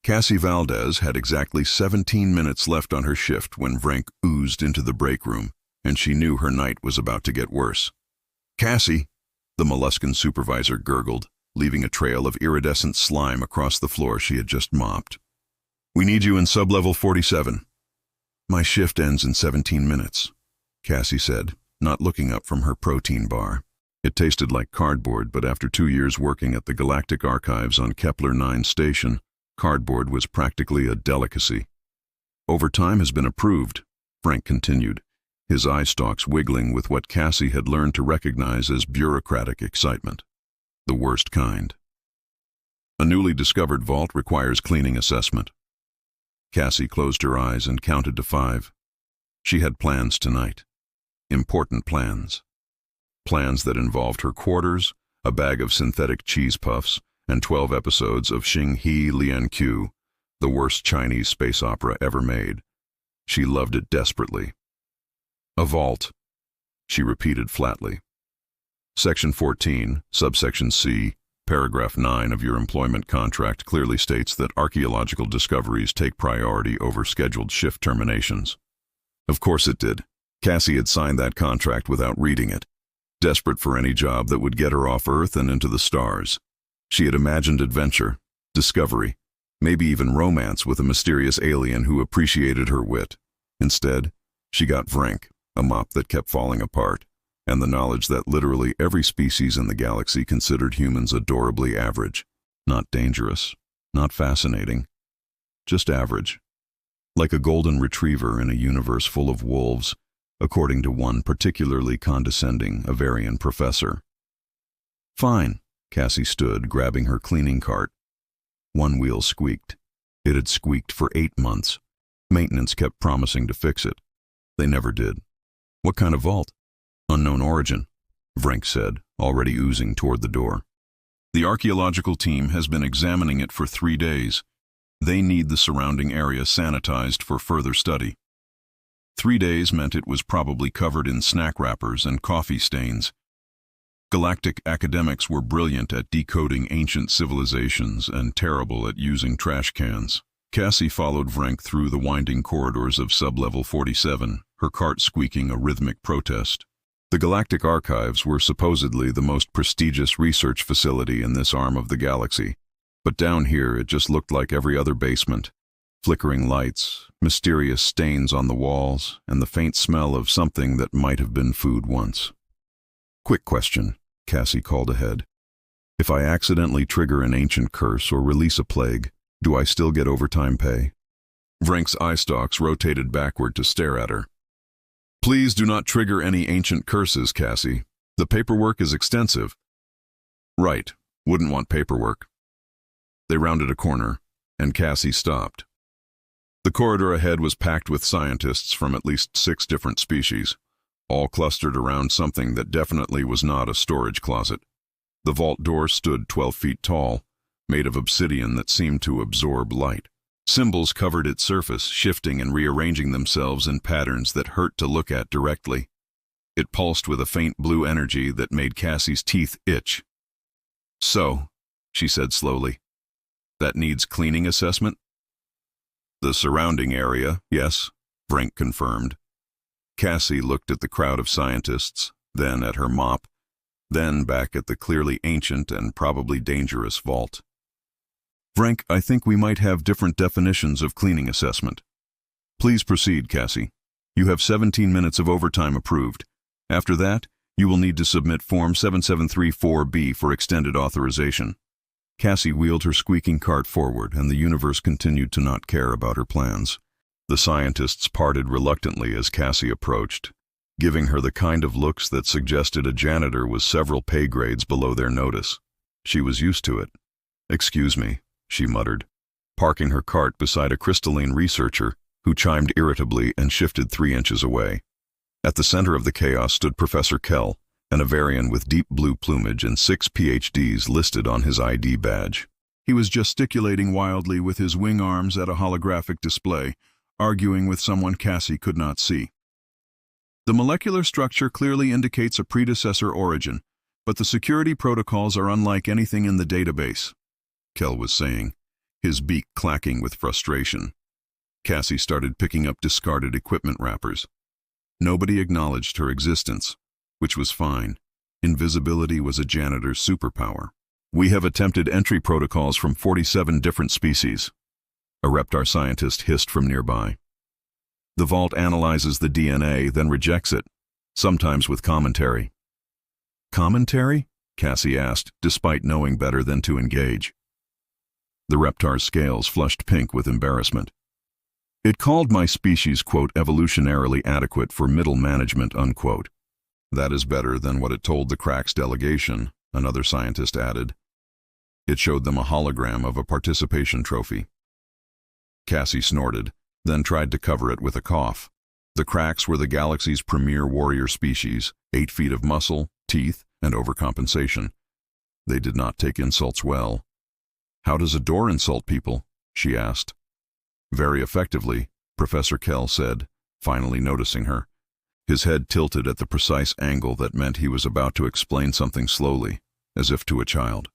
Cassie Valdez had exactly 17 minutes left on her shift when Vrenk oozed into the break room, and she knew her night was about to get worse. "Cassie," the molluscan supervisor gurgled, leaving a trail of iridescent slime across the floor she had just mopped. "We need you in sublevel 47. "My shift ends in 17 minutes, Cassie said, not looking up from her protein bar. It tasted like cardboard, but after 2 years working at the Galactic Archives on Kepler-9 Station, cardboard was practically a delicacy. "Overtime has been approved," Frank continued, his eye stalks wiggling with what Cassie had learned to recognize as bureaucratic excitement. The worst kind. "A newly discovered vault requires cleaning assessment." Cassie closed her eyes and counted to 5. She had plans tonight. Important plans. Plans that involved her quarters, a bag of synthetic cheese puffs, and 12 episodes of Xing He Lian Q, the worst Chinese space opera ever made. She loved it desperately. "A vault," she repeated flatly. "Section 14, subsection C, paragraph 9 of your employment contract clearly states that archaeological discoveries take priority over scheduled shift terminations." Of course it did. Cassie had signed that contract without reading it, desperate for any job that would get her off Earth and into the stars. She had imagined adventure, discovery, maybe even romance with a mysterious alien who appreciated her wit. Instead, she got Vrenk, a mop that kept falling apart, and the knowledge that literally every species in the galaxy considered humans adorably average. Not dangerous, not fascinating, just average. Like a golden retriever in a universe full of wolves, according to one particularly condescending Avarian professor. "Fine," Cassie stood, grabbing her cleaning cart. One wheel squeaked. It had squeaked for 8 months. Maintenance kept promising to fix it. They never did. "What kind of vault?" "Unknown origin," Vrenk said, already oozing toward the door. "The archaeological team has been examining it for 3 days. They need the surrounding area sanitized for further study." 3 days meant it was probably covered in snack wrappers and coffee stains. Galactic academics were brilliant at decoding ancient civilizations and terrible at using trash cans. Cassie followed Vrenk through the winding corridors of sublevel 47, her cart squeaking a rhythmic protest. The Galactic Archives were supposedly the most prestigious research facility in this arm of the galaxy, but down here it just looked like every other basement. Flickering lights, mysterious stains on the walls, and the faint smell of something that might have been food once. "Quick question," Cassie called ahead. "If I accidentally trigger an ancient curse or release a plague, do I still get overtime pay?" Vrenk's eye stalks rotated backward to stare at her. "Please do not trigger any ancient curses, Cassie. The paperwork is extensive." "Right, wouldn't want paperwork." They rounded a corner, and Cassie stopped. The corridor ahead was packed with scientists from at least 6 different species, all clustered around something that definitely was not a storage closet. The vault door stood 12 feet tall, made of obsidian that seemed to absorb light. Symbols covered its surface, shifting and rearranging themselves in patterns that hurt to look at directly. It pulsed with a faint blue energy that made Cassie's teeth itch. "So," she said slowly, "that needs cleaning assessment?" "The surrounding area, yes," Vrenk confirmed. Cassie looked at the crowd of scientists, then at her mop, then back at the clearly ancient and probably dangerous vault. "Vrenk, I think we might have different definitions of cleaning assessment. Please proceed, Cassie. You have 17 minutes of overtime approved. After that, you will need to submit Form 7734B for extended authorization." Cassie wheeled her squeaking cart forward, and the universe continued to not care about her plans. The scientists parted reluctantly as Cassie approached, giving her the kind of looks that suggested a janitor was several pay grades below their notice. She was used to it. "Excuse me," she muttered, parking her cart beside a crystalline researcher who chimed irritably and shifted 3 inches away. At the center of the chaos stood Professor Kell, an Avarian with deep blue plumage and 6 PhDs listed on his ID badge. He was gesticulating wildly with his wing arms at a holographic display, arguing with someone Cassie could not see. "The molecular structure clearly indicates a predecessor origin, but the security protocols are unlike anything in the database," Kell was saying, his beak clacking with frustration. Cassie started picking up discarded equipment wrappers. Nobody acknowledged her existence, which was fine. Invisibility was a janitor's superpower. We have attempted entry protocols from 47 different species, a Reptar scientist hissed from nearby. The vault analyzes the DNA, then rejects it, sometimes with commentary. Commentary? Cassie asked, despite knowing better than to engage. The Reptar's scales flushed pink with embarrassment. It called my species, quote, evolutionarily adequate for middle management, unquote. That is better than what it told the Cracks delegation, another scientist added. It showed them a hologram of a participation trophy. Cassie snorted, then tried to cover it with a cough. The Cracks were the galaxy's premier warrior species, 8 feet of muscle, teeth, and overcompensation. They did not take insults well. How does a door insult people? She asked. Very effectively, Professor Kell said, finally noticing her. His head tilted at the precise angle that meant he was about to explain something slowly, as if to a child.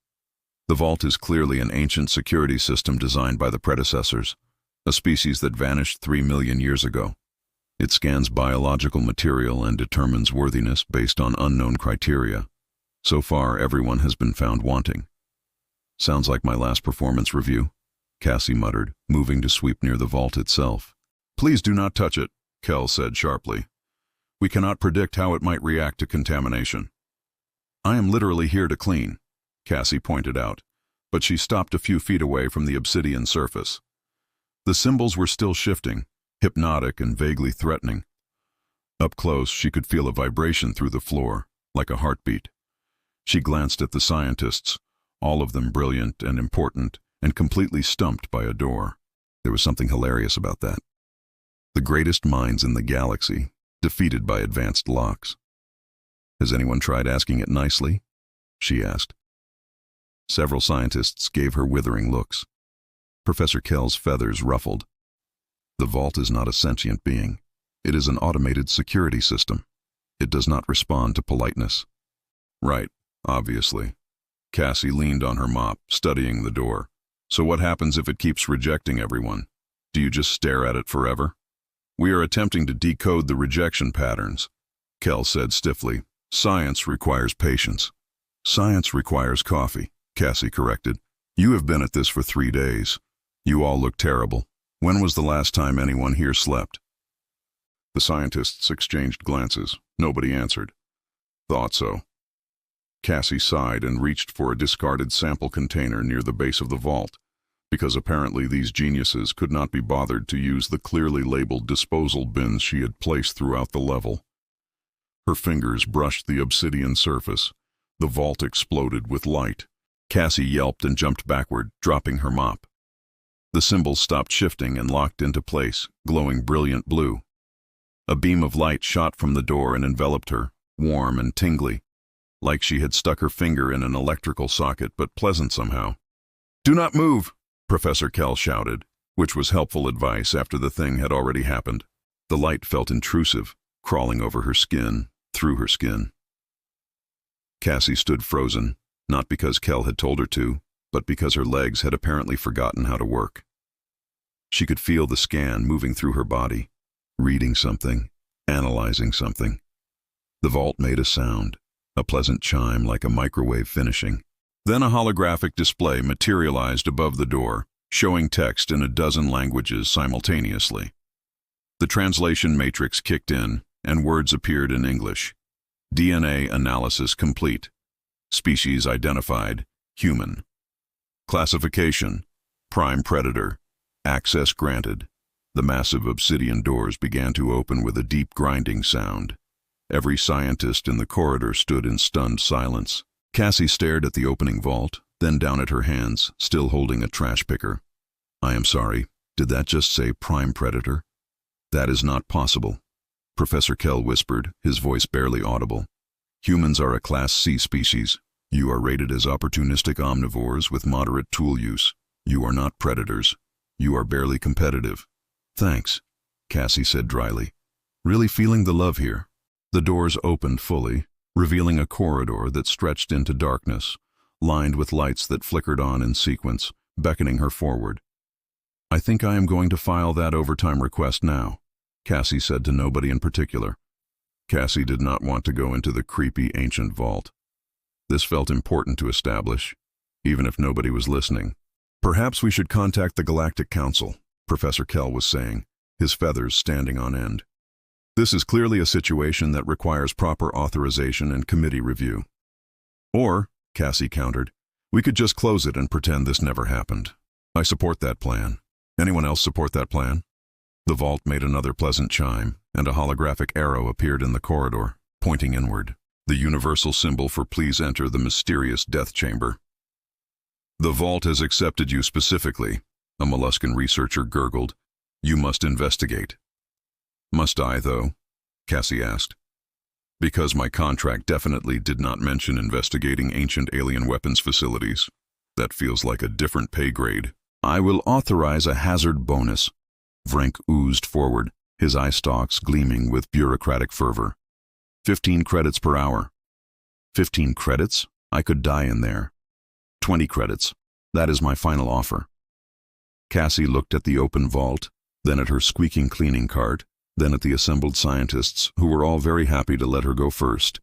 The vault is clearly an ancient security system designed by the predecessors, a species that vanished 3 million years ago. It scans biological material and determines worthiness based on unknown criteria. So far, everyone has been found wanting. Sounds like my last performance review, Cassie muttered, moving to sweep near the vault itself. Please do not touch it, Kell said sharply. We cannot predict how it might react to contamination. I am literally here to clean, Cassie pointed out, but she stopped a few feet away from the obsidian surface. The symbols were still shifting, hypnotic and vaguely threatening. Up close, she could feel a vibration through the floor, like a heartbeat. She glanced at the scientists, all of them brilliant and important, and completely stumped by a door. There was something hilarious about that. The greatest minds in the galaxy, defeated by advanced locks. Has anyone tried asking it nicely? She asked. Several scientists gave her withering looks. Professor Kell's feathers ruffled. The vault is not a sentient being. It is an automated security system. It does not respond to politeness. Right, obviously. Cassie leaned on her mop, studying the door. So what happens if it keeps rejecting everyone? Do you just stare at it forever? We are attempting to decode the rejection patterns, Kell said stiffly. Science requires patience. Science requires coffee, Cassie corrected. You have been at this for 3 days. You all look terrible. When was the last time anyone here slept? The scientists exchanged glances. Nobody answered. Thought so. Cassie sighed and reached for a discarded sample container near the base of the vault, because apparently these geniuses could not be bothered to use the clearly labeled disposal bins she had placed throughout the level. Her fingers brushed the obsidian surface. The vault exploded with light. Cassie yelped and jumped backward, dropping her mop. The symbols stopped shifting and locked into place, glowing brilliant blue. A beam of light shot from the door and enveloped her, warm and tingly, like she had stuck her finger in an electrical socket, but pleasant somehow. Do not move, Professor Kell shouted, which was helpful advice after the thing had already happened. The light felt intrusive, crawling over her skin, through her skin. Cassie stood frozen, not because Kell had told her to, but because her legs had apparently forgotten how to work. She could feel the scan moving through her body, reading something, analyzing something. The vault made a sound, a pleasant chime like a microwave finishing. Then a holographic display materialized above the door, showing text in a dozen languages simultaneously. The translation matrix kicked in, and words appeared in English. DNA analysis complete. Species identified, human. Classification, prime predator. Access granted. The massive obsidian doors began to open with a deep grinding sound. Every scientist in the corridor stood in stunned silence. Cassie stared at the opening vault, then down at her hands, still holding a trash picker. I am sorry, did that just say prime predator? That is not possible, Professor Kell whispered, his voice barely audible. Humans are a Class C species. You are rated as opportunistic omnivores with moderate tool use. You are not predators. You are barely competitive. Thanks, Cassie said dryly. Really feeling the love here. The doors opened fully, revealing a corridor that stretched into darkness, lined with lights that flickered on in sequence, beckoning her forward. "I think I am going to file that overtime request now," Cassie said to nobody in particular. Cassie did not want to go into the creepy ancient vault. This felt important to establish, even if nobody was listening. "Perhaps we should contact the Galactic Council," Professor Kell was saying, his feathers standing on end. "This is clearly a situation that requires proper authorization and committee review." "Or," Cassie countered, "we could just close it and pretend this never happened." "I support that plan. Anyone else support that plan?" The vault made another pleasant chime, and a holographic arrow appeared in the corridor, pointing inward, the universal symbol for "Please enter the mysterious death chamber." "The vault has accepted you specifically," a molluscan researcher gurgled. "You must investigate." "Must I, though?" Cassie asked. "Because my contract definitely did not mention investigating ancient alien weapons facilities. That feels like a different pay grade." "I will authorize a hazard bonus." Vrank oozed forward, his eye stalks gleaming with bureaucratic fervor. 15 credits per hour. 15 credits? I could die in there. 20 credits. That is my final offer. Cassie looked at the open vault, then at her squeaking cleaning cart, then at the assembled scientists, who were all very happy to let her go first.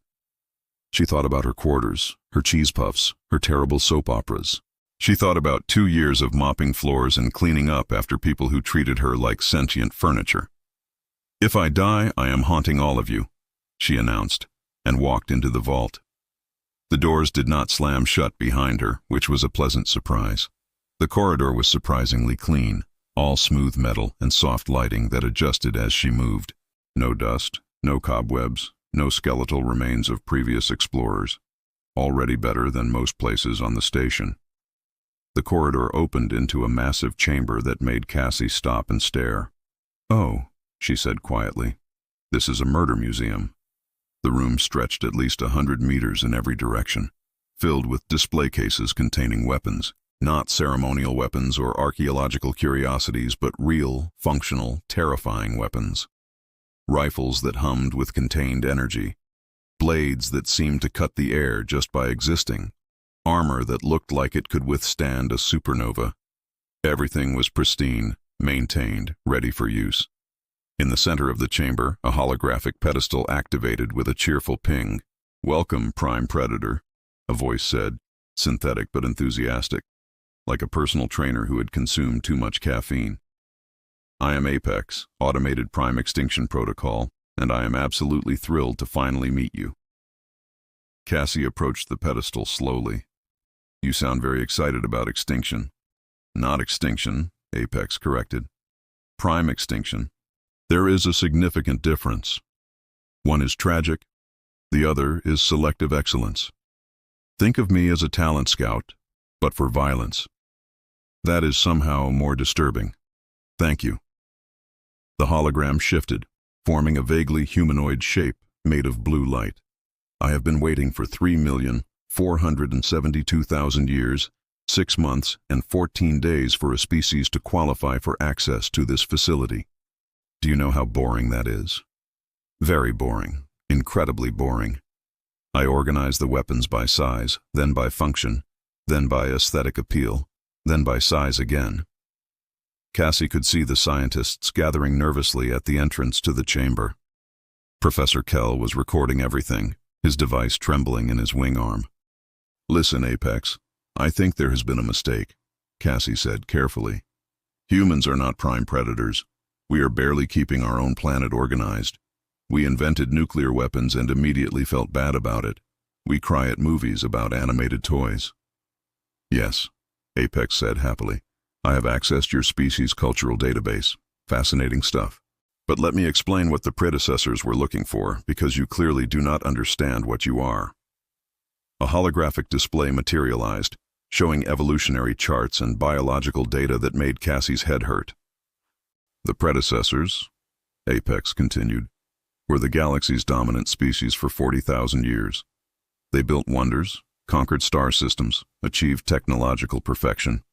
She thought about her quarters, her cheese puffs, her terrible soap operas. She thought about 2 years of mopping floors and cleaning up after people who treated her like sentient furniture. "If I die, I am haunting all of you," she announced, and walked into the vault. The doors did not slam shut behind her, which was a pleasant surprise. The corridor was surprisingly clean, all smooth metal and soft lighting that adjusted as she moved. No dust, no cobwebs, no skeletal remains of previous explorers. Already better than most places on the station. The corridor opened into a massive chamber that made Cassie stop and stare. "Oh," she said quietly, "this is a murder museum." The room stretched at least 100 meters in every direction, filled with display cases containing weapons. Not ceremonial weapons or archaeological curiosities, but real, functional, terrifying weapons. Rifles that hummed with contained energy. Blades that seemed to cut the air just by existing. Armor that looked like it could withstand a supernova. Everything was pristine, maintained, ready for use. In the center of the chamber, a holographic pedestal activated with a cheerful ping. "Welcome, Prime Predator," a voice said, synthetic but enthusiastic, like a personal trainer who had consumed too much caffeine. "I am Apex, Automated Prime Extinction Protocol, and I am absolutely thrilled to finally meet you." Cassie approached the pedestal slowly. "You sound very excited about extinction." "Not extinction," Apex corrected. "Prime extinction. There is a significant difference. One is tragic, the other is selective excellence. Think of me as a talent scout, but for violence. That is somehow more disturbing. Thank you." The hologram shifted, forming a vaguely humanoid shape made of blue light. "I have been waiting for 3,472,000 years, 6 months, and 14 days for a species to qualify for access to this facility. Do you know how boring that is? Very boring, incredibly boring. I organize the weapons by size, then by function, then by aesthetic appeal, then by size again." Cassie could see the scientists gathering nervously at the entrance to the chamber. Professor Kell was recording everything, his device trembling in his wing arm. "Listen, Apex, I think there has been a mistake," Cassie said carefully. "Humans are not prime predators. We are barely keeping our own planet organized. We invented nuclear weapons and immediately felt bad about it. We cry at movies about animated toys." "Yes," Apex said happily. "I have accessed your species' cultural database. Fascinating stuff. But let me explain what the predecessors were looking for, because you clearly do not understand what you are." A holographic display materialized, showing evolutionary charts and biological data that made Cassie's head hurt. "The predecessors," Apex continued, "were the galaxy's dominant species for 40,000 years. They built wonders, conquered star systems, achieved technological perfection.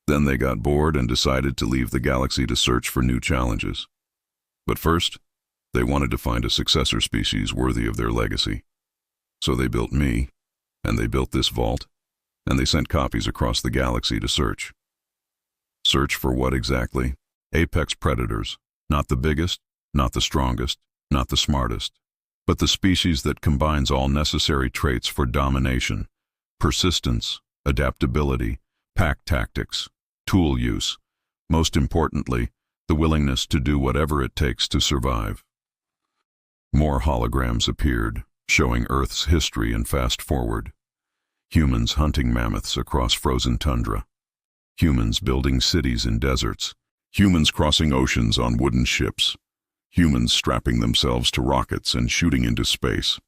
Then they got bored and decided to leave the galaxy to search for new challenges. But first, they wanted to find a successor species worthy of their legacy. So they built me, and they built this vault, and they sent copies across the galaxy to search. Search for what exactly? Apex predators. Not the biggest, not the strongest, not the smartest, but the species that combines all necessary traits for domination: persistence, adaptability, pack tactics, tool use. Most importantly, the willingness to do whatever it takes to survive. More holograms appeared, showing Earth's history and fast forward. Humans hunting mammoths across frozen tundra. Humans building cities in deserts. Humans crossing oceans on wooden ships. Humans strapping themselves to rockets and shooting into space.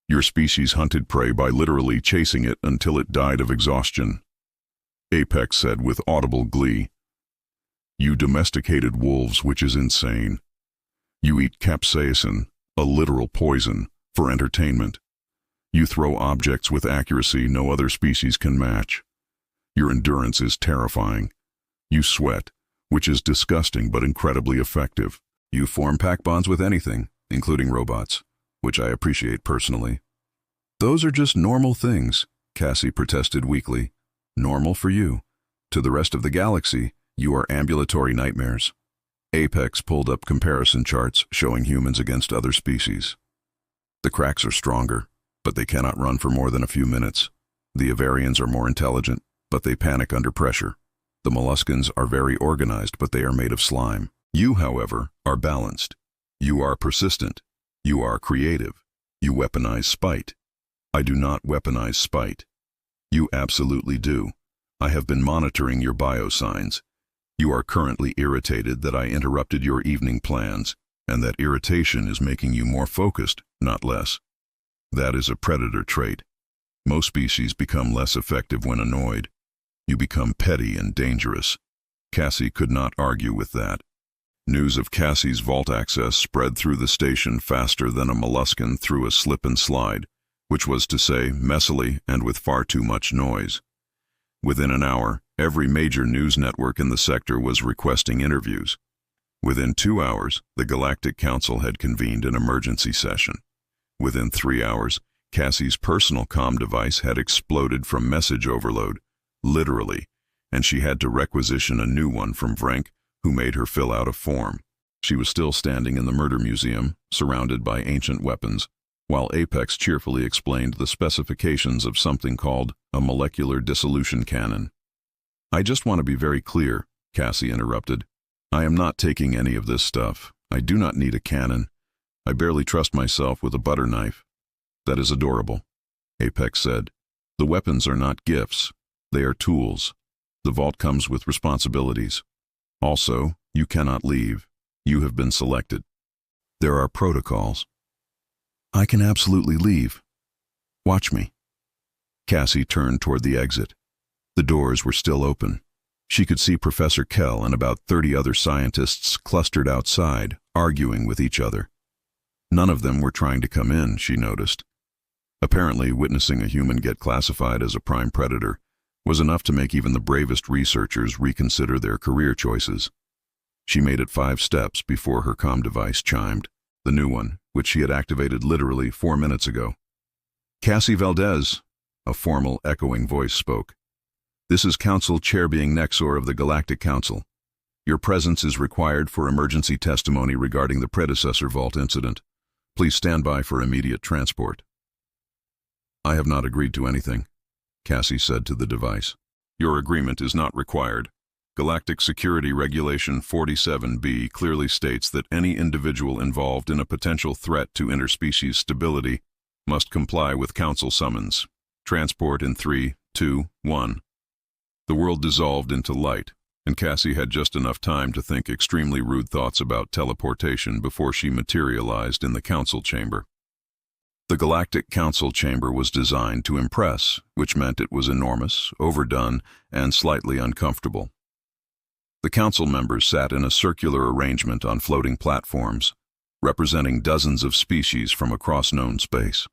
Your species hunted prey by literally chasing it until it died of exhaustion. Apex said with audible glee. You domesticated wolves, which is insane. You eat capsaicin, a literal poison, for entertainment. You throw objects with accuracy no other species can match. Your endurance is terrifying. You sweat, which is disgusting but incredibly effective. You form pack bonds with anything, including robots, which I appreciate personally. Those are just normal things, Cassie protested weakly. Normal for you. To the rest of the galaxy, you are ambulatory nightmares. Apex pulled up comparison charts showing humans against other species. The cracks are stronger, but they cannot run for more than a few minutes. The Avarians are more intelligent, but they panic under pressure. The molluscans are very organized, but they are made of slime. You, however, are balanced. You are persistent. You are creative. You weaponize spite. I do not weaponize spite. You absolutely do. I have been monitoring your biosigns. You are currently irritated that I interrupted your evening plans, and that irritation is making you more focused, not less. That is a predator trait. Most species become less effective when annoyed. You become petty and dangerous. Cassie could not argue with that. News of Cassie's vault access spread through the station faster than a molluscan through a slip and slide, which was to say, messily and with far too much noise. Within an hour, every major news network in the sector was requesting interviews. Within 2 hours, the Galactic Council had convened an emergency session. Within 3 hours, Cassie's personal comm device had exploded from message overload, literally, and she had to requisition a new one from Vrank, who made her fill out a form. She was still standing in the murder museum, surrounded by ancient weapons, while Apex cheerfully explained the specifications of something called a molecular dissolution cannon. I just want to be very clear, Cassie interrupted. I am not taking any of this stuff. I do not need a cannon. I barely trust myself with a butter knife. That is adorable, Apex said. The weapons are not gifts. They are tools. The vault comes with responsibilities. Also, you cannot leave. You have been selected. There are protocols. I can absolutely leave. Watch me. Cassie turned toward the exit. The doors were still open. She could see Professor Kell and about 30 other scientists clustered outside, arguing with each other. None of them were trying to come in, she noticed. Apparently, witnessing a human get classified as a prime predator was enough to make even the bravest researchers reconsider their career choices. She made it 5 steps before her comm device chimed, the new one, which she had activated literally 4 minutes ago. Cassie Valdez, a formal, echoing voice spoke. This is Council Chair being Nexor of the Galactic Council. Your presence is required for emergency testimony regarding the Predecessor Vault incident. Please stand by for immediate transport. I have not agreed to anything, Cassie said to the device. Your agreement is not required. Galactic Security Regulation 47B clearly states that any individual involved in a potential threat to interspecies stability must comply with Council summons. Transport in 3, 2, 1. The world dissolved into light, and Cassie had just enough time to think extremely rude thoughts about teleportation before she materialized in the Council chamber. The Galactic Council chamber was designed to impress, which meant it was enormous, overdone, and slightly uncomfortable. The council members sat in a circular arrangement on floating platforms, representing dozens of species from across known space.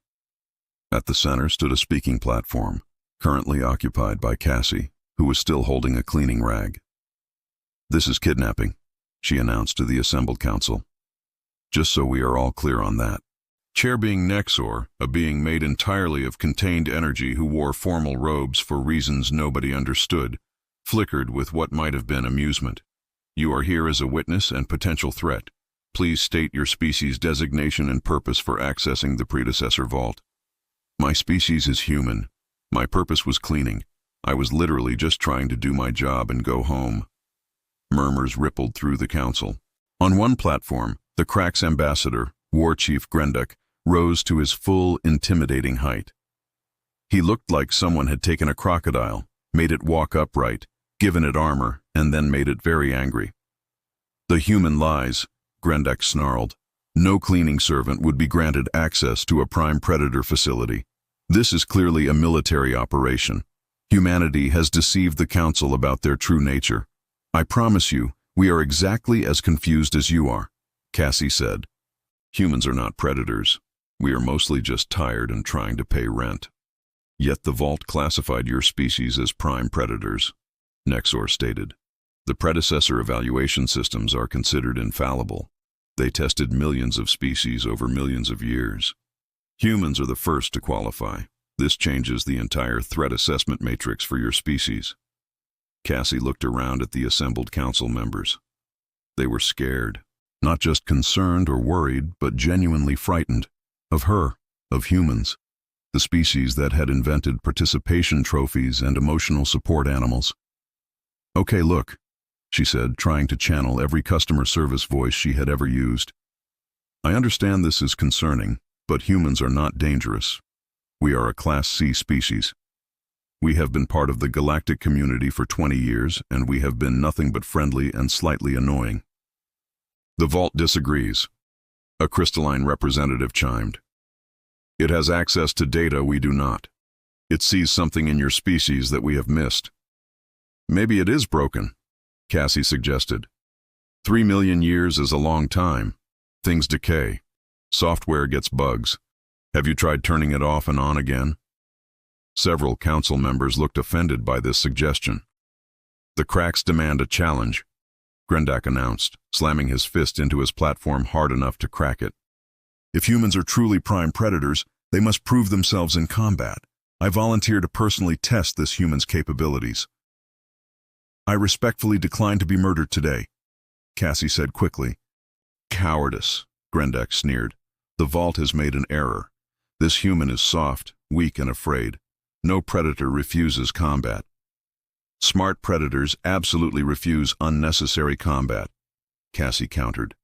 At the center stood a speaking platform, currently occupied by Cassie, who was still holding a cleaning rag. This is kidnapping, she announced to the assembled council. Just so we are all clear on that. Chair being Nexor, a being made entirely of contained energy who wore formal robes for reasons nobody understood, flickered with what might have been amusement. "You are here as a witness and potential threat. Please state your species designation and purpose for accessing the Predecessor Vault." "My species is human. My purpose was cleaning. I was literally just trying to do my job and go home." Murmurs rippled through the council. On one platform, the Crack's ambassador, War Chief Grendek, rose to his full, intimidating height. He looked like someone had taken a crocodile, made it walk upright, given it armor, and then made it very angry. "The human lies," Grendek snarled. "No cleaning servant would be granted access to a prime predator facility. This is clearly a military operation. Humanity has deceived the council about their true nature. I promise you, we are exactly as confused as you are," Cassie said. "Humans are not predators. We are mostly just tired and trying to pay rent." "Yet the Vault classified your species as prime predators," Nexor stated. "The predecessor evaluation systems are considered infallible. They tested millions of species over millions of years. Humans are the first to qualify. This changes the entire threat assessment matrix for your species." Cassie looked around at the assembled council members. They were scared, not just concerned or worried, but genuinely frightened. Of her, of humans, the species that had invented participation trophies and emotional support animals. "Okay, look," she said, trying to channel every customer service voice she had ever used. "I understand this is concerning, but humans are not dangerous. We are a Class C species. We have been part of the galactic community for 20 years, and we have been nothing but friendly and slightly annoying." "The Vault disagrees," a crystalline representative chimed. "It has access to data we do not. It sees something in your species that we have missed." "Maybe it is broken," Cassie suggested. 3 million years is a long time. Things decay. Software gets bugs. Have you tried turning it off and on again?" Several council members looked offended by this suggestion. "The Cracks demand a challenge," Grendek announced, slamming his fist into his platform hard enough to crack it. "If humans are truly prime predators, they must prove themselves in combat. I volunteer to personally test this human's capabilities." "I respectfully decline to be murdered today," Cassie said quickly. "Cowardice," Grendek sneered. "The Vault has made an error. This human is soft, weak, and afraid. No predator refuses combat. Smart predators absolutely refuse unnecessary combat," Cassie countered.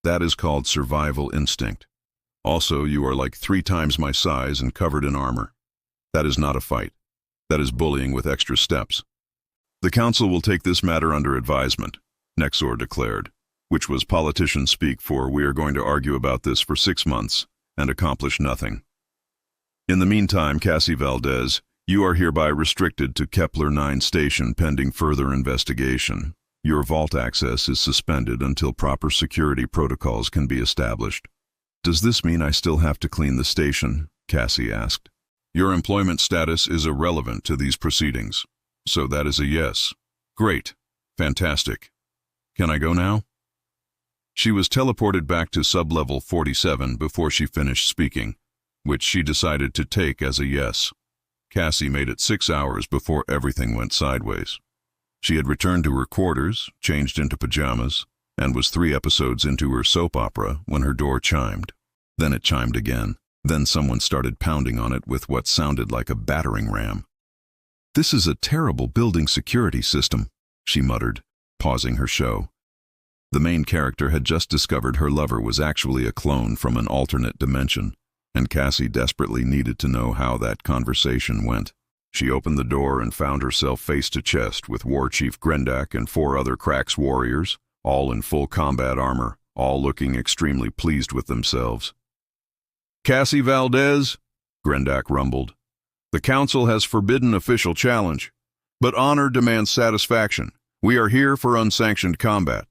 "That is called survival instinct. Also, you are like 3 times my size and covered in armor. That is not a fight. That is bullying with extra steps." "The council will take this matter under advisement," Nexor declared, which was politician speak for "we are going to argue about this for 6 months and accomplish nothing. In the meantime, Cassie Valdez, you are hereby restricted to Kepler-9 Station pending further investigation. Your Vault access is suspended until proper security protocols can be established." "Does this mean I still have to clean the station?" Cassie asked. "Your employment status is irrelevant to these proceedings. So that is a yes. Great. Fantastic. Can I go now?" She was teleported back to sublevel 47 before she finished speaking, which she decided to take as a yes. Cassie made it 6 hours before everything went sideways. She had returned to her quarters, changed into pajamas, and was 3 episodes into her soap opera when her door chimed. Then it chimed again. Then someone started pounding on it with what sounded like a battering ram. "This is a terrible building security system," she muttered, pausing her show. The main character had just discovered her lover was actually a clone from an alternate dimension, and Cassie desperately needed to know how that conversation went. She opened the door and found herself face to chest with War Chief Grendek and 4 other Cracks warriors, all in full combat armor, all looking extremely pleased with themselves. "Cassie Valdez," Grendek rumbled, "the council has forbidden official challenge, but honor demands satisfaction. We are here for unsanctioned combat."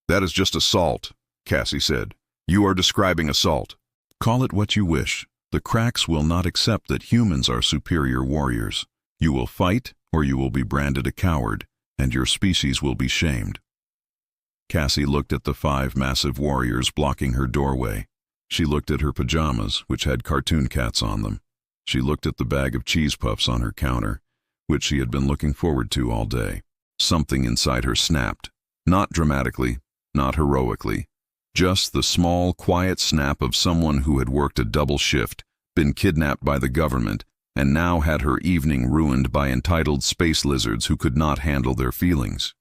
"That is just assault," Cassie said. "You are describing assault." "Call it what you wish. The Cracks will not accept that humans are superior warriors. You will fight, or you will be branded a coward, and your species will be shamed." Cassie looked at the 5 massive warriors blocking her doorway. She looked at her pajamas, which had cartoon cats on them. She looked at the bag of cheese puffs on her counter, which she had been looking forward to all day. Something inside her snapped, not dramatically, not heroically, just the small, quiet snap of someone who had worked a double shift, been kidnapped by the government, and now had her evening ruined by entitled space lizards who could not handle their feelings.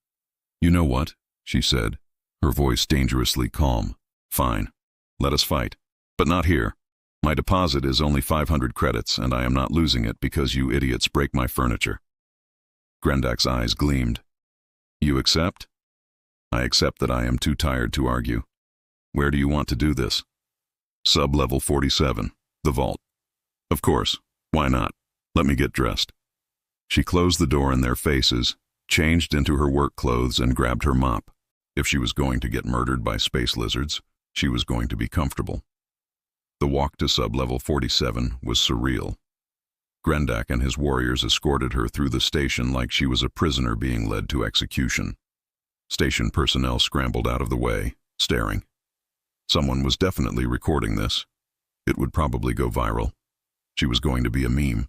"You know what?" she said, her voice dangerously calm. "Fine. Let us fight. But not here. My deposit is only 500 credits, and I am not losing it because you idiots break my furniture." Grendak's eyes gleamed. "You accept?" "I accept that I am too tired to argue. Where do you want to do this?" "Sub-level 47, the vault." "Of course. Why not? Let me get dressed." She closed the door in their faces, changed into her work clothes, and grabbed her mop. If she was going to get murdered by space lizards, she was going to be comfortable. The walk to sub-level 47 was surreal. Grendak and his warriors escorted her through the station like she was a prisoner being led to execution. Station personnel scrambled out of the way, staring. Someone was definitely recording this. It would probably go viral. She was going to be a meme.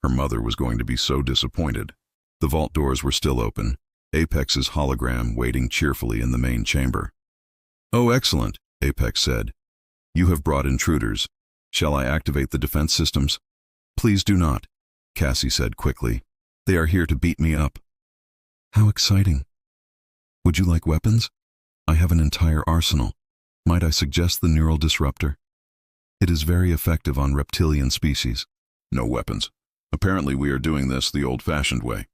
Her mother was going to be so disappointed. The vault doors were still open, Apex's hologram waiting cheerfully in the main chamber. "Oh, excellent," Apex said. "You have brought intruders. Shall I activate the defense systems?" "Please do not," Cassie said quickly. "They are here to beat me up." "How exciting. Would you like weapons? I have an entire arsenal. Might I suggest the neural disruptor? It is very effective on reptilian species." "No weapons. Apparently we are doing this the old-fashioned way."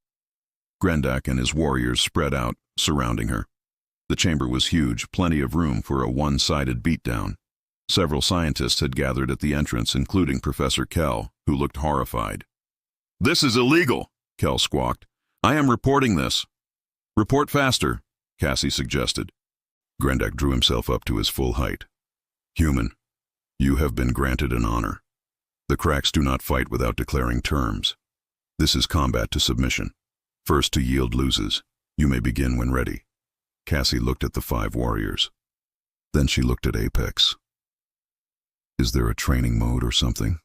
Grendak and his warriors spread out, surrounding her. The chamber was huge, plenty of room for a one-sided beatdown. Several scientists had gathered at the entrance, including Professor Kell, who looked horrified. "This is illegal," Kell squawked. "I am reporting this." "Report faster," Cassie suggested. Grendak drew himself up to his full height. "Human, you have been granted an honor. The cracks do not fight without declaring terms. This is combat to submission. First to yield loses. You may begin when ready." Cassie looked at the 5 warriors. Then she looked at Apex. "Is there a training mode or something?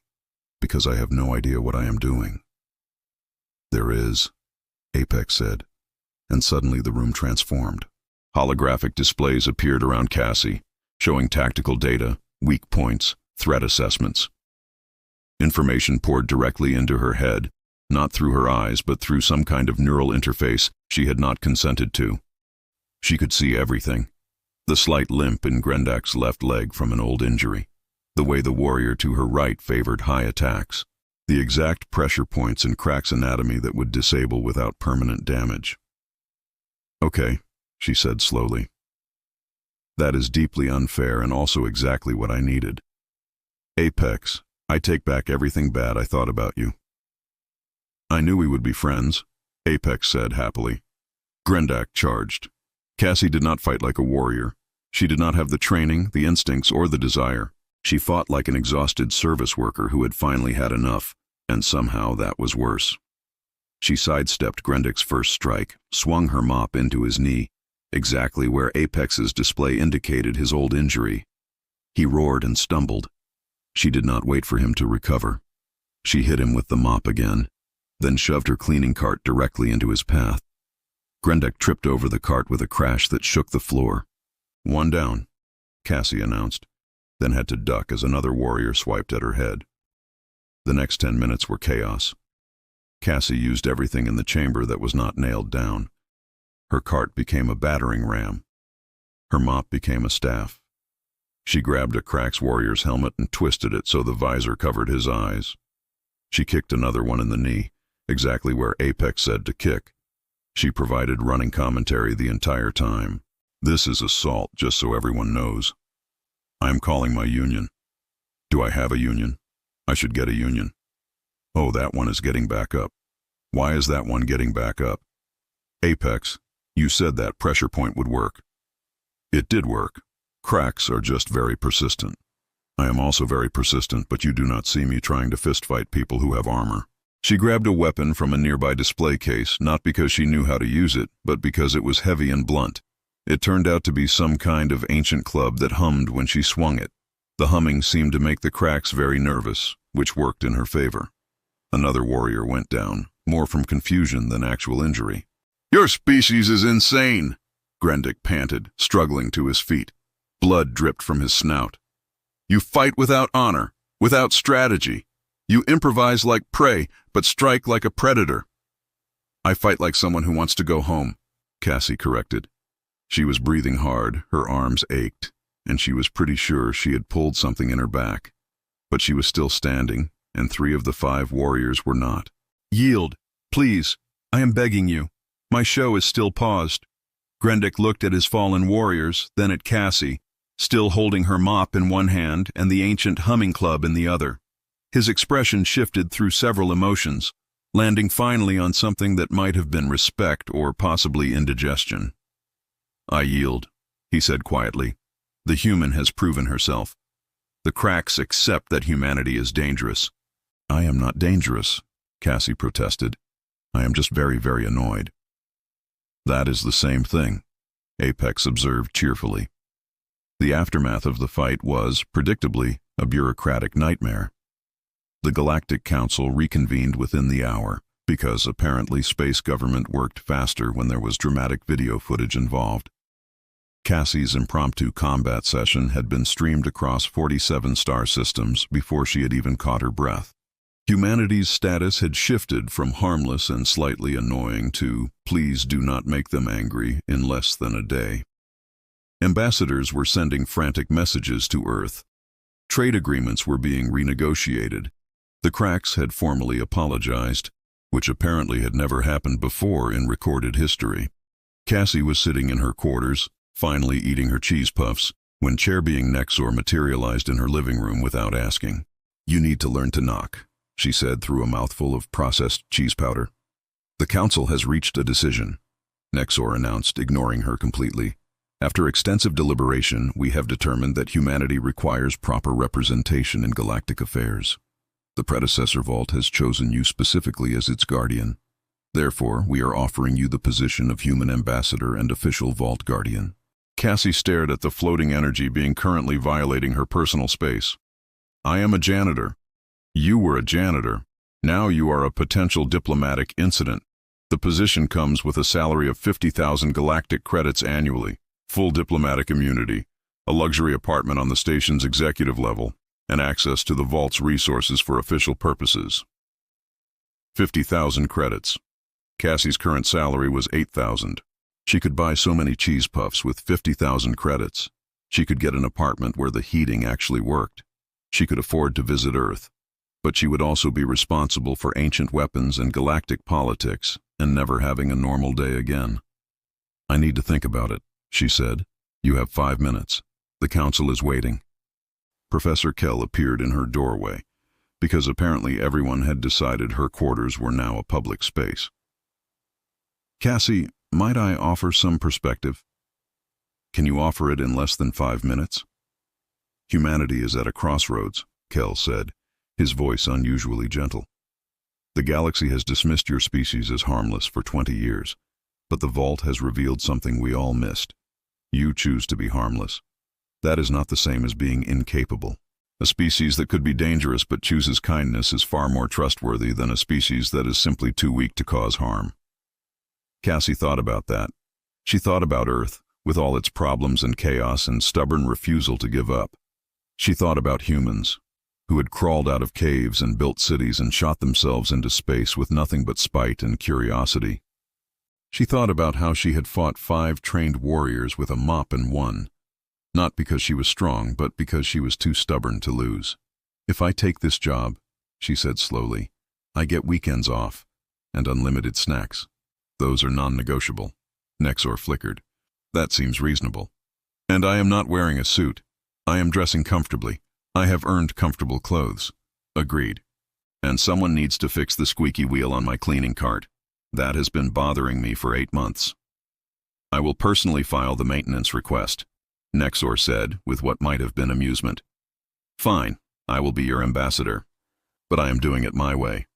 Because I have no idea what I am doing." "There is," Apex said, and suddenly the room transformed. Holographic displays appeared around Cassie, showing tactical data, weak points, threat assessments. Information poured directly into her head, not through her eyes but through some kind of neural interface she had not consented to. She could see everything. The slight limp in Grendak's left leg from an old injury. The way the warrior to her right favored high attacks. The exact pressure points in Crack's anatomy that would disable without permanent damage. "Okay," she said slowly. "That is deeply unfair and also exactly what I needed. Apex, I take back everything bad I thought about you." "I knew we would be friends," Apex said happily. Grendak charged. Cassie did not fight like a warrior. She did not have the training, the instincts, or the desire. She fought like an exhausted service worker who had finally had enough, and somehow that was worse. She sidestepped Grendak's first strike, swung her mop into his knee, exactly where Apex's display indicated his old injury. He roared and stumbled. She did not wait for him to recover. She hit him with the mop again, then shoved her cleaning cart directly into his path. Grendak tripped over the cart with a crash that shook the floor. "One down," Cassie announced, then had to duck as another warrior swiped at her head. The next 10 minutes were chaos. Cassie used everything in the chamber that was not nailed down. Her cart became a battering ram. Her mop became a staff. She grabbed a Crack's warrior's helmet and twisted it so the visor covered his eyes. She kicked another one in the knee, exactly where Apex said to kick. She provided running commentary the entire time. "This is assault, just so everyone knows. I am calling my union. Do I have a union? I should get a union. Oh, that one is getting back up. Why is that one getting back up? Apex, you said that pressure point would work. It did work. Cracks are just very persistent. I am also very persistent, but you do not see me trying to fistfight people who have armor." She grabbed a weapon from a nearby display case, not because she knew how to use it, but because it was heavy and blunt. It turned out to be some kind of ancient club that hummed when she swung it. The humming seemed to make the Cracks very nervous, which worked in her favor. Another warrior went down, more from confusion than actual injury. "Your species is insane," Grendick panted, struggling to his feet. Blood dripped from his snout. "You fight without honor, without strategy. You improvise like prey, but strike like a predator." "I fight like someone who wants to go home," Cassie corrected. She was breathing hard, her arms ached, and she was pretty sure she had pulled something in her back. But she was still standing, and 3 of the 5 warriors were not. "Yield, please. I am begging you. My show is still paused." Grendick looked at his fallen warriors, then at Cassie, still holding her mop in one hand and the ancient humming club in the other. His expression shifted through several emotions, landing finally on something that might have been respect or possibly indigestion. "I yield," he said quietly. "The human has proven herself. The cracks accept that humanity is dangerous." "I am not dangerous," Cassie protested. "I am just very, very annoyed." "That is the same thing," Apex observed cheerfully. The aftermath of the fight was, predictably, a bureaucratic nightmare. The Galactic Council reconvened within the hour, because apparently space government worked faster when there was dramatic video footage involved. Cassie's impromptu combat session had been streamed across 47 star systems before she had even caught her breath. Humanity's status had shifted from harmless and slightly annoying to "please do not make them angry" in less than a day. Ambassadors were sending frantic messages to Earth. Trade agreements were being renegotiated. The cracks had formally apologized, which apparently had never happened before in recorded history. Cassie was sitting in her quarters, finally eating her cheese puffs, when chair-being Nexor materialized in her living room without asking. "You need to learn to knock," she said through a mouthful of processed cheese powder. "The Council has reached a decision," Nexor announced, ignoring her completely. "After extensive deliberation, we have determined that humanity requires proper representation in galactic affairs. The Predecessor Vault has chosen you specifically as its guardian. Therefore, we are offering you the position of human ambassador and official Vault guardian." Cassie stared at the floating energy being currently violating her personal space. "I am a janitor. You were a janitor. Now you are a potential diplomatic incident. The position comes with a salary of 50,000 galactic credits annually, full diplomatic immunity, a luxury apartment on the station's executive level, and access to the Vault's resources for official purposes." 50,000 credits. Cassie's current salary was 8,000. She could buy so many cheese puffs with 50,000 credits. She could get an apartment where the heating actually worked. She could afford to visit Earth. But she would also be responsible for ancient weapons and galactic politics, and never having a normal day again. "I need to think about it," she said. "You have 5 minutes. The Council is waiting." Professor Kell appeared in her doorway, because apparently everyone had decided her quarters were now a public space. "Cassie, might I offer some perspective?" "Can you offer it in less than 5 minutes?" "Humanity is at a crossroads," Kell said, his voice unusually gentle. "The galaxy has dismissed your species as harmless for 20 years, but the Vault has revealed something we all missed. You choose to be harmless. That is not the same as being incapable. A species that could be dangerous but chooses kindness is far more trustworthy than a species that is simply too weak to cause harm." Cassie thought about that. She thought about Earth, with all its problems and chaos and stubborn refusal to give up. She thought about humans, who had crawled out of caves and built cities and shot themselves into space with nothing but spite and curiosity. She thought about how she had fought 5 trained warriors with a mop and won, not because she was strong, but because she was too stubborn to lose. "If I take this job," she said slowly, "I get weekends off and unlimited snacks. Those are non-negotiable." Nexor flickered. "That seems reasonable. And I am not wearing a suit. I am dressing comfortably. I have earned comfortable clothes." "Agreed. And someone needs to fix the squeaky wheel on my cleaning cart. That has been bothering me for 8 months." "I will personally file the maintenance request," Nexor said, with what might have been amusement. "Fine, I will be your ambassador. But I am doing it my way."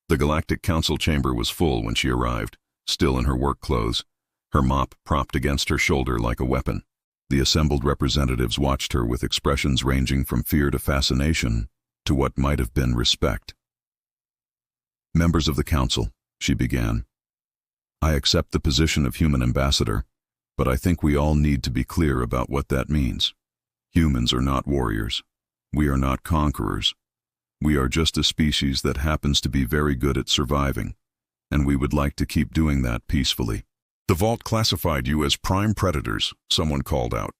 The Galactic Council chamber was full when she arrived, still in her work clothes, her mop propped against her shoulder like a weapon. The assembled representatives watched her with expressions ranging from fear to fascination to what might have been respect. "Members of the Council," she began. I accept the position of human ambassador, but I think we all need to be clear about what that means. Humans are not warriors. We are not conquerors. We are just a species that happens to be very good at surviving, and we would like to keep doing that peacefully. The Vault classified you as prime predators, someone called out.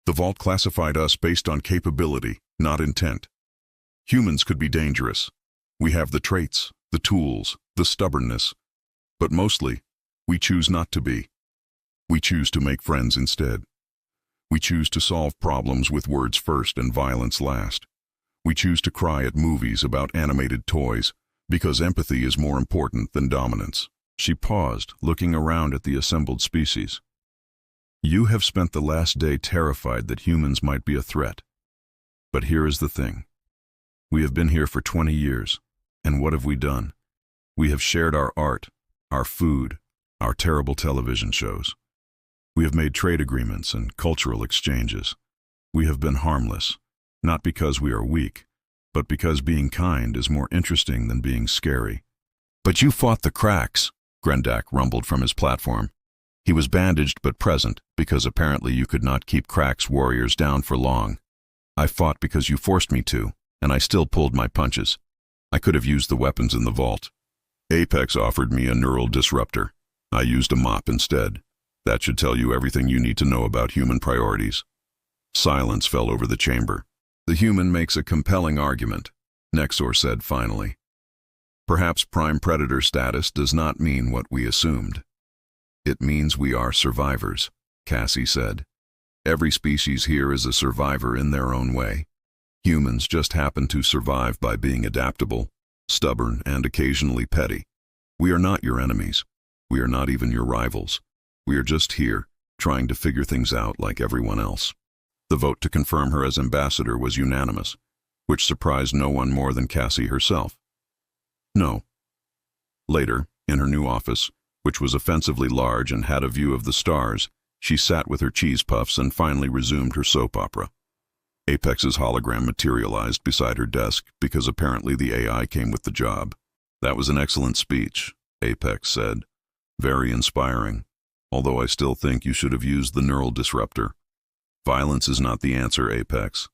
The Vault classified us based on capability, not intent. Humans could be dangerous. We have the traits, the tools, the stubbornness, but mostly, we choose not to be. We choose to make friends instead. We choose to solve problems with words first and violence last. We choose to cry at movies about animated toys because empathy is more important than dominance. She paused, looking around at the assembled species. You have spent the last day terrified that humans might be a threat. But here is the thing. We have been here for 20 years, and what have we done? We have shared our art, our food, our terrible television shows. We have made trade agreements and cultural exchanges. We have been harmless, not because we are weak, but because being kind is more interesting than being scary. But you fought the cracks, Grendak rumbled from his platform. He was bandaged but present, because apparently you could not keep Cracks warriors down for long. I fought because you forced me to, and I still pulled my punches. I could have used the weapons in the vault. Apex offered me a neural disruptor. I used a mop instead. That should tell you everything you need to know about human priorities. Silence fell over the chamber. The human makes a compelling argument, Nexor said finally. Perhaps prime predator status does not mean what we assumed. It means we are survivors, Cassie said. Every species here is a survivor in their own way. Humans just happen to survive by being adaptable, stubborn, and occasionally petty. We are not your enemies. We are not even your rivals. We are just here, trying to figure things out like everyone else. The vote to confirm her as ambassador was unanimous, which surprised no one more than Cassie herself. No. Later, in her new office, which was offensively large and had a view of the stars, she sat with her cheese puffs and finally resumed her soap opera. Apex's hologram materialized beside her desk because apparently the AI came with the job. That was an excellent speech, Apex said. Very inspiring, although I still think you should have used the neural disruptor. Violence is not the answer, Apex.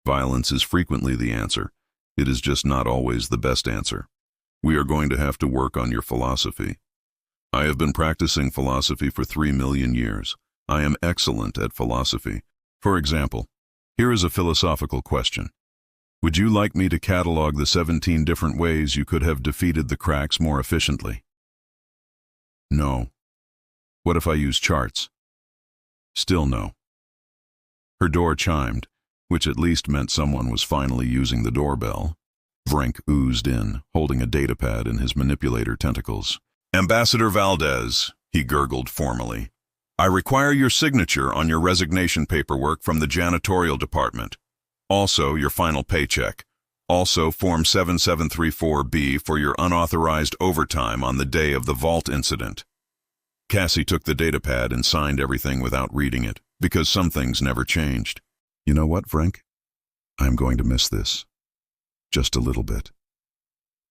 Violence is frequently the answer. It is just not always the best answer. We are going to have to work on your philosophy. I have been practicing philosophy for 3 million years. I am excellent at philosophy. For example, here is a philosophical question. Would you like me to catalog the 17 different ways you could have defeated the cracks more efficiently? No. What if I use charts? Still no. Her door chimed, which at least meant someone was finally using the doorbell. Vrenk oozed in, holding a datapad in his manipulator tentacles. Ambassador Valdez, he gurgled formally. I require your signature on your resignation paperwork from the janitorial department. Also, your final paycheck. Also, Form 7734B for your unauthorized overtime on the day of the vault incident. Cassie took the datapad and signed everything without reading it, because some things never changed. You know what, Vrenk? I'm going to miss this. Just a little bit.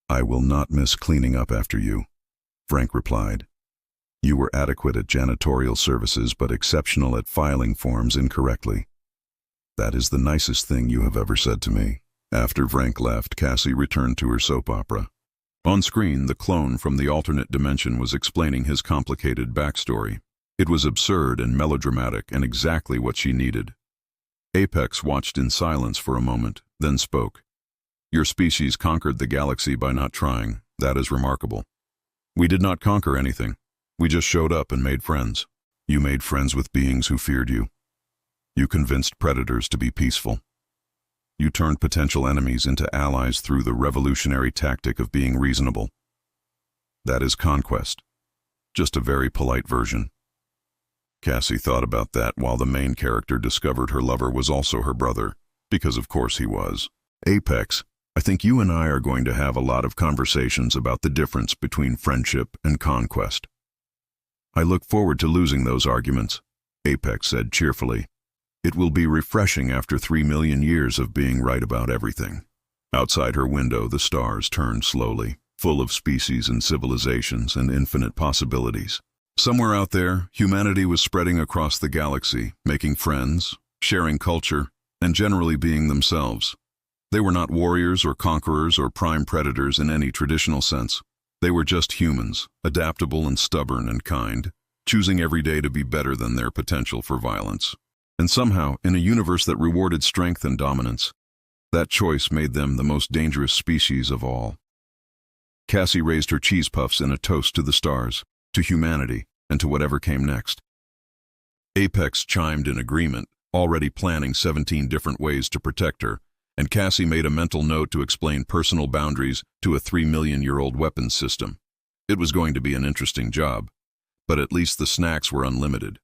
I will not miss cleaning up after you, Vrenk replied. You were adequate at janitorial services but exceptional at filing forms incorrectly. That is the nicest thing you have ever said to me. After Vrenk left, Cassie returned to her soap opera. On screen, the clone from the alternate dimension was explaining his complicated backstory. It was absurd and melodramatic and exactly what she needed. Apex watched in silence for a moment, then spoke. Your species conquered the galaxy by not trying. That is remarkable. We did not conquer anything. We just showed up and made friends. You made friends with beings who feared you. You convinced predators to be peaceful. You turned potential enemies into allies through the revolutionary tactic of being reasonable. That is conquest. Just a very polite version. Cassie thought about that while the main character discovered her lover was also her brother, because of course he was. Apex, I think you and I are going to have a lot of conversations about the difference between friendship and conquest. I look forward to losing those arguments, Apex said cheerfully. It will be refreshing after 3 million years of being right about everything. Outside her window, the stars turned slowly. full of species and civilizations and infinite possibilities. Somewhere out there, humanity was spreading across the galaxy, making friends, sharing culture, and generally being themselves. They were not warriors or conquerors or prime predators in any traditional sense. They were just humans, adaptable and stubborn and kind, choosing every day to be better than their potential for violence. And somehow, in a universe that rewarded strength and dominance, that choice made them the most dangerous species of all. Cassie raised her cheese puffs in a toast to the stars, to humanity, and to whatever came next. Apex chimed in agreement, already planning 17 different ways to protect her, and Cassie made a mental note to explain personal boundaries to a 3-million-year-old weapons system. It was going to be an interesting job, but at least the snacks were unlimited.